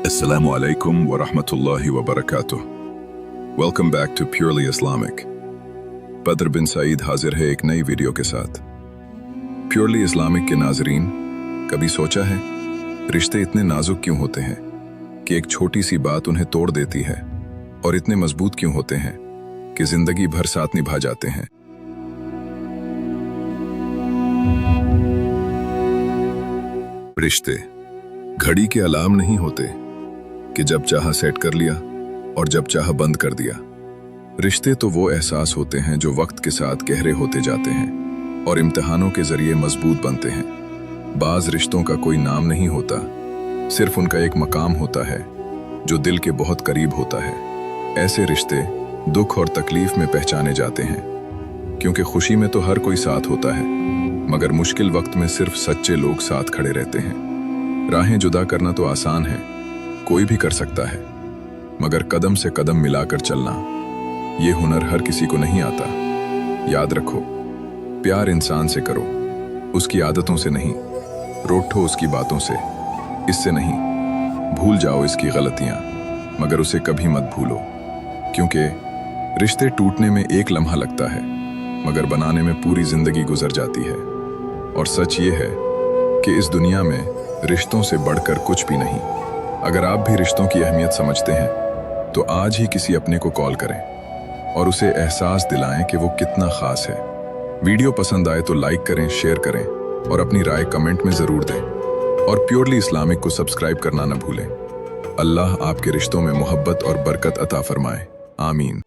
Assalamu alaikum wa rahmatullahi wa barakatuh. Welcome back to Purely Islamic. बदर बिन सईद हाजिर है एक नई वीडियो के साथ। प्योरली इस्लामिक के नाजरीन, कभी सोचा है रिश्ते इतने नाजुक क्यों होते हैं कि एक छोटी सी बात उन्हें तोड़ देती है, और इतने मजबूत क्यों होते हैं कि जिंदगी भर साथ निभा जाते हैं। रिश्ते घड़ी के अलार्म नहीं होते कि जब चाहा सेट कर लिया और जब चाहा बंद कर दिया। रिश्ते तो वो एहसास होते हैं जो वक्त के साथ गहरे होते जाते हैं और इम्तिहानों के जरिए मजबूत बनते हैं। बाज रिश्तों का कोई नाम नहीं होता, सिर्फ उनका एक मकाम होता है जो दिल के बहुत करीब होता है। ऐसे रिश्ते दुख और तकलीफ में पहचाने जाते हैं, क्योंकि खुशी में तो हर कोई साथ होता है, मगर मुश्किल वक्त में सिर्फ सच्चे लोग साथ खड़े रहते हैं। राहें जुदा करना तो आसान है, कोई भी कर सकता है, मगर कदम से कदम मिलाकर चलना, ये हुनर हर किसी को नहीं आता। याद रखो, प्यार इंसान से करो, उसकी आदतों से नहीं, रोठो उसकी बातों से, इससे नहीं। भूल जाओ इसकी गलतियां, मगर उसे कभी मत भूलो, क्योंकि रिश्ते टूटने में एक लम्हा लगता है, मगर बनाने में पूरी जिंदगी गुजर जाती है। और सच ये है कि इस दुनिया में रिश्तों से बढ़कर कुछ भी नहीं। अगर आप भी रिश्तों की अहमियत समझते हैं, तो आज ही किसी अपने को कॉल करें और उसे एहसास दिलाएं कि वो कितना खास है। वीडियो पसंद आए तो लाइक करें, शेयर करें और अपनी राय कमेंट में ज़रूर दें। और प्योरली इस्लामिक को सब्सक्राइब करना न भूलें। अल्लाह आपके रिश्तों में मोहब्बत और बरकत अता फरमाए। आमीन।